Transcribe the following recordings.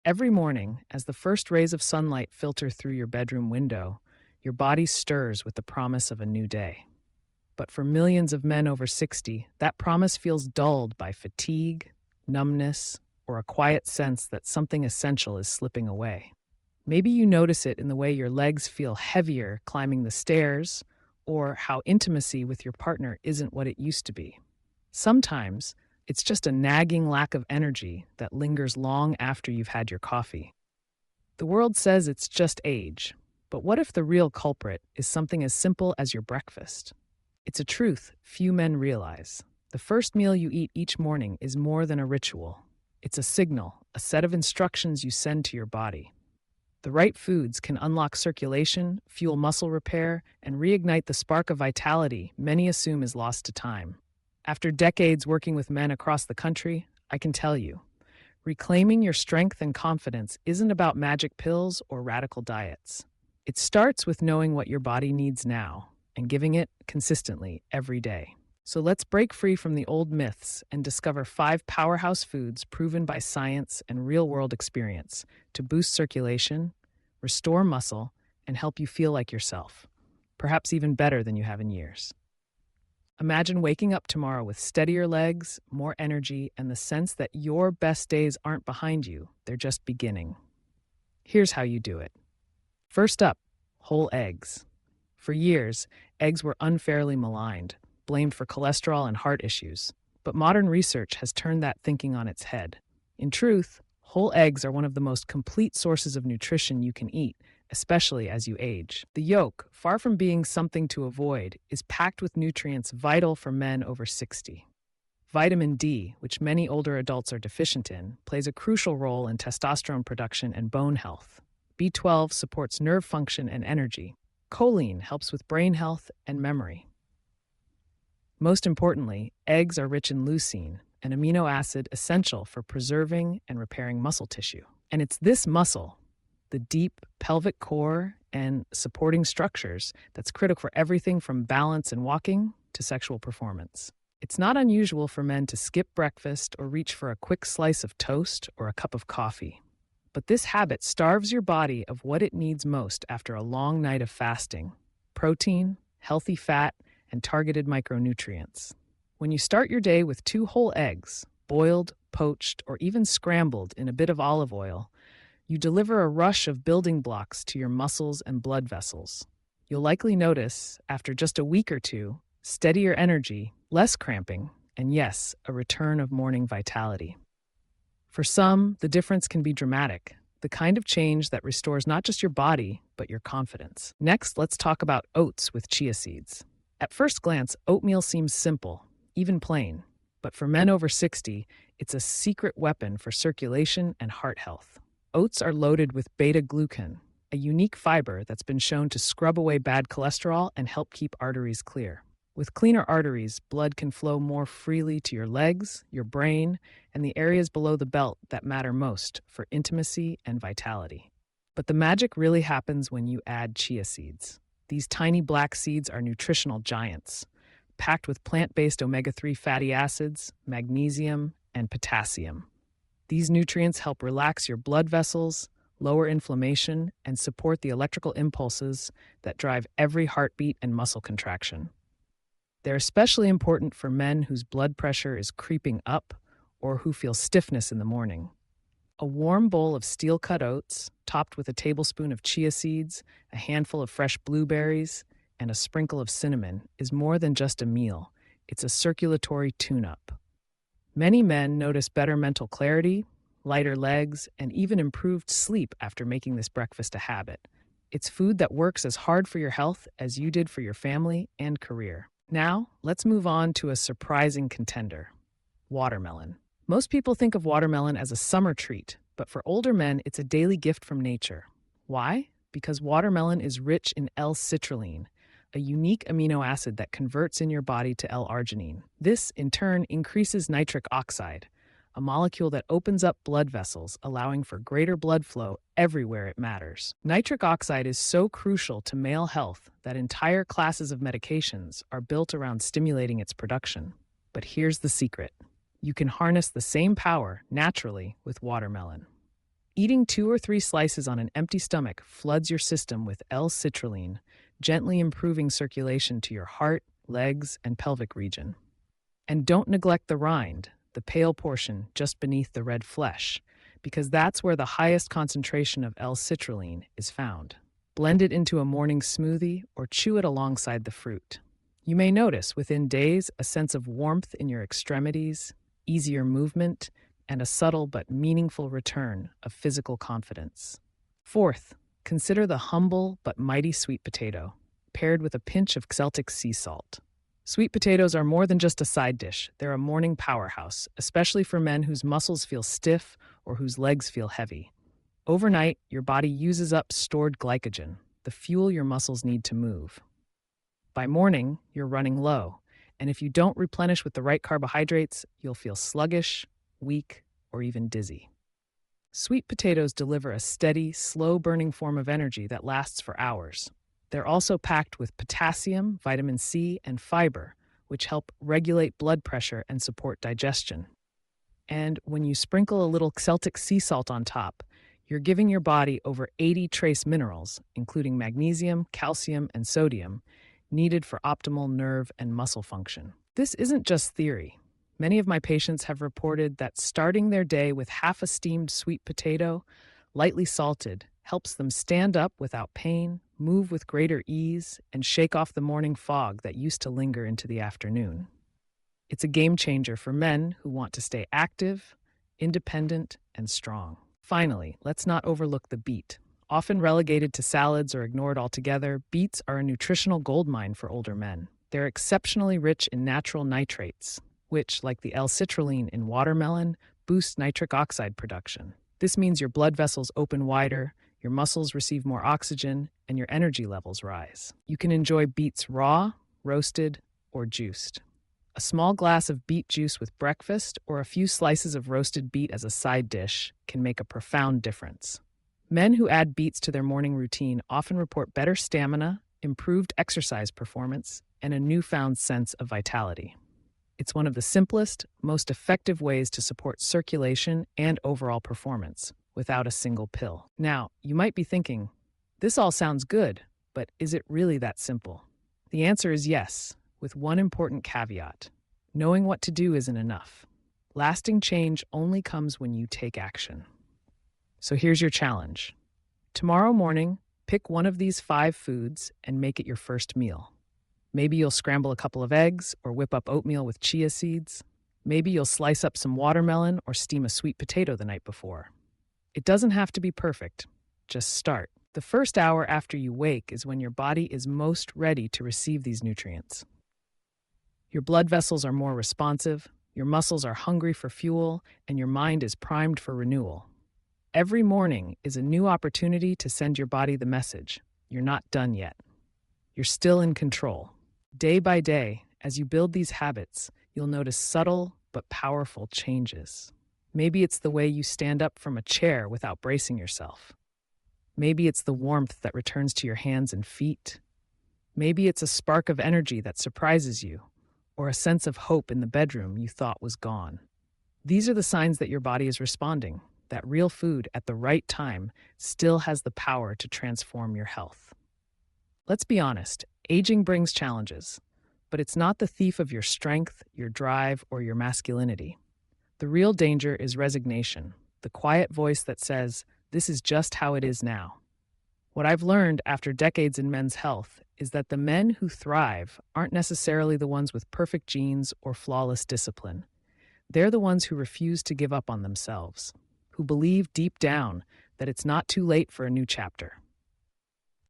Every morning, as the first rays of sunlight filter through your bedroom window, your body stirs with the promise of a new day. But for millions of men over 60, that promise feels dulled by fatigue, numbness, or a quiet sense that something essential is slipping away. Maybe you notice it in the way your legs feel heavier climbing the stairs, or how intimacy with your partner isn't what it used to be. Sometimes, it's just a nagging lack of energy that lingers long after you've had your coffee. The world says it's just age, but what if the real culprit is something as simple as your breakfast? It's a truth few men realize. The first meal you eat each morning is more than a ritual. It's a signal, a set of instructions you send to your body. The right foods can unlock circulation, fuel muscle repair, and reignite the spark of vitality many assume is lost to time. After decades working with men across the country, I can tell you, reclaiming your strength and confidence isn't about magic pills or radical diets. It starts with knowing what your body needs now and giving it consistently every day. So let's break free from the old myths and discover 5 powerhouse foods proven by science and real-world experience to boost circulation, restore muscle, and help you feel like yourself, perhaps even better than you have in years. Imagine waking up tomorrow with steadier legs, more energy, and the sense that your best days aren't behind you, they're just beginning. Here's how you do it. First up, whole eggs. For years, eggs were unfairly maligned, blamed for cholesterol and heart issues. But modern research has turned that thinking on its head. In truth, whole eggs are one of the most complete sources of nutrition you can eat, especially as you age. The yolk, far from being something to avoid, is packed with nutrients vital for men over 60. Vitamin D, which many older adults are deficient in, plays a crucial role in testosterone production and bone health. B12 supports nerve function and energy. Choline helps with brain health and memory. Most importantly, eggs are rich in leucine, an amino acid essential for preserving and repairing muscle tissue. And it's this muscle, the deep pelvic core and supporting structures, that's critical for everything from balance and walking to sexual performance. It's not unusual for men to skip breakfast or reach for a quick slice of toast or a cup of coffee. But this habit starves your body of what it needs most after a long night of fasting: protein, healthy fat, and targeted micronutrients. When you start your day with 2 whole eggs, boiled, poached, or even scrambled in a bit of olive oil, you deliver a rush of building blocks to your muscles and blood vessels. You'll likely notice, after just a week or two, steadier energy, less cramping, and yes, a return of morning vitality. For some, the difference can be dramatic, the kind of change that restores not just your body, but your confidence. Next, let's talk about oats with chia seeds. At first glance, oatmeal seems simple, even plain, but for men over 60, it's a secret weapon for circulation and heart health. Oats are loaded with beta-glucan, a unique fiber that's been shown to scrub away bad cholesterol and help keep arteries clear. With cleaner arteries, blood can flow more freely to your legs, your brain, and the areas below the belt that matter most for intimacy and vitality. But the magic really happens when you add chia seeds. These tiny black seeds are nutritional giants, packed with plant-based omega-3 fatty acids, magnesium, and potassium. These nutrients help relax your blood vessels, lower inflammation, and support the electrical impulses that drive every heartbeat and muscle contraction. They're especially important for men whose blood pressure is creeping up or who feel stiffness in the morning. A warm bowl of steel-cut oats, topped with a tablespoon of chia seeds, a handful of fresh blueberries, and a sprinkle of cinnamon, is more than just a meal. It's a circulatory tune-up. Many men notice better mental clarity, lighter legs, and even improved sleep after making this breakfast a habit. It's food that works as hard for your health as you did for your family and career. Now, let's move on to a surprising contender: watermelon. Most people think of watermelon as a summer treat, but for older men, it's a daily gift from nature. Why? Because watermelon is rich in L-citrulline, a unique amino acid that converts in your body to L-arginine. This, in turn, increases nitric oxide, a molecule that opens up blood vessels, allowing for greater blood flow everywhere it matters. Nitric oxide is so crucial to male health that entire classes of medications are built around stimulating its production. But here's the secret: you can harness the same power naturally with watermelon. Eating 2 or 3 slices on an empty stomach floods your system with L-citrulline, gently improving circulation to your heart, legs, and pelvic region. And don't neglect the rind, the pale portion just beneath the red flesh, because that's where the highest concentration of L-citrulline is found. Blend it into a morning smoothie or chew it alongside the fruit. You may notice within days a sense of warmth in your extremities, easier movement, and a subtle but meaningful return of physical confidence. Fourth, consider the humble but mighty sweet potato, paired with a pinch of Celtic sea salt. Sweet potatoes are more than just a side dish. They're a morning powerhouse, especially for men whose muscles feel stiff or whose legs feel heavy. Overnight, your body uses up stored glycogen, the fuel your muscles need to move. By morning, you're running low, and if you don't replenish with the right carbohydrates, you'll feel sluggish, weak, or even dizzy. Sweet potatoes deliver a steady, slow-burning form of energy that lasts for hours. They're also packed with potassium, vitamin C, and fiber, which help regulate blood pressure and support digestion. And when you sprinkle a little Celtic sea salt on top, you're giving your body over 80 trace minerals, including magnesium, calcium, and sodium, needed for optimal nerve and muscle function. This isn't just theory. Many of my patients have reported that starting their day with half a steamed sweet potato, lightly salted, helps them stand up without pain, move with greater ease, and shake off the morning fog that used to linger into the afternoon. It's a game changer for men who want to stay active, independent, and strong. Finally, let's not overlook the beet. Often relegated to salads or ignored altogether, beets are a nutritional goldmine for older men. They're exceptionally rich in natural nitrates, which, like the L-citrulline in watermelon, boost nitric oxide production. This means your blood vessels open wider, your muscles receive more oxygen, and your energy levels rise. You can enjoy beets raw, roasted, or juiced. A small glass of beet juice with breakfast or a few slices of roasted beet as a side dish can make a profound difference. Men who add beets to their morning routine often report better stamina, improved exercise performance, and a newfound sense of vitality. It's one of the simplest, most effective ways to support circulation and overall performance without a single pill. Now, you might be thinking, this all sounds good, but is it really that simple? The answer is yes, with one important caveat. Knowing what to do isn't enough. Lasting change only comes when you take action. So here's your challenge. Tomorrow morning, pick one of these 5 foods and make it your first meal. Maybe you'll scramble a couple of eggs or whip up oatmeal with chia seeds. Maybe you'll slice up some watermelon or steam a sweet potato the night before. It doesn't have to be perfect. Just start. The first hour after you wake is when your body is most ready to receive these nutrients. Your blood vessels are more responsive, your muscles are hungry for fuel, and your mind is primed for renewal. Every morning is a new opportunity to send your body the message, you're not done yet. You're still in control. Day by day, as you build these habits, you'll notice subtle but powerful changes. Maybe it's the way you stand up from a chair without bracing yourself. Maybe it's the warmth that returns to your hands and feet. Maybe it's a spark of energy that surprises you, or a sense of hope in the bedroom you thought was gone. These are the signs that your body is responding, that real food at the right time still has the power to transform your health. Let's be honest, aging brings challenges, but it's not the thief of your strength, your drive, or your masculinity. The real danger is resignation, the quiet voice that says, this is just how it is now. What I've learned after decades in men's health is that the men who thrive aren't necessarily the ones with perfect genes or flawless discipline. They're the ones who refuse to give up on themselves, who believe deep down that it's not too late for a new chapter.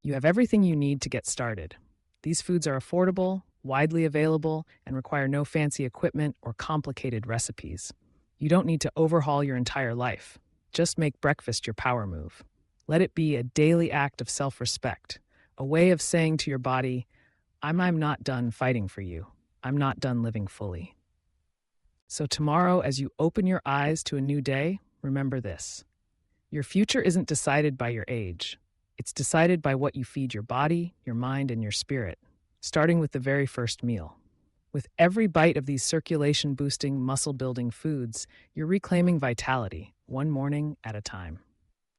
You have everything you need to get started. These foods are affordable, widely available, and require no fancy equipment or complicated recipes. You don't need to overhaul your entire life. Just make breakfast your power move. Let it be a daily act of self-respect, a way of saying to your body, I'm not done fighting for you. I'm not done living fully. So tomorrow, as you open your eyes to a new day, remember this. Your future isn't decided by your age. It's decided by what you feed your body, your mind, and your spirit, starting with the very first meal. With every bite of these circulation-boosting, muscle-building foods, you're reclaiming vitality, one morning at a time.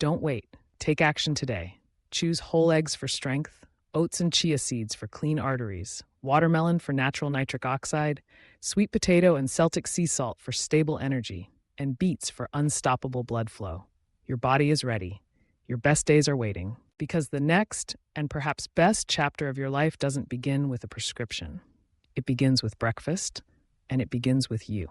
Don't wait. Take action today. Choose whole eggs for strength, oats and chia seeds for clean arteries, watermelon for natural nitric oxide, sweet potato and Celtic sea salt for stable energy, and beets for unstoppable blood flow. Your body is ready. Your best days are waiting, because the next and perhaps best chapter of your life doesn't begin with a prescription. It begins with breakfast, and it begins with you.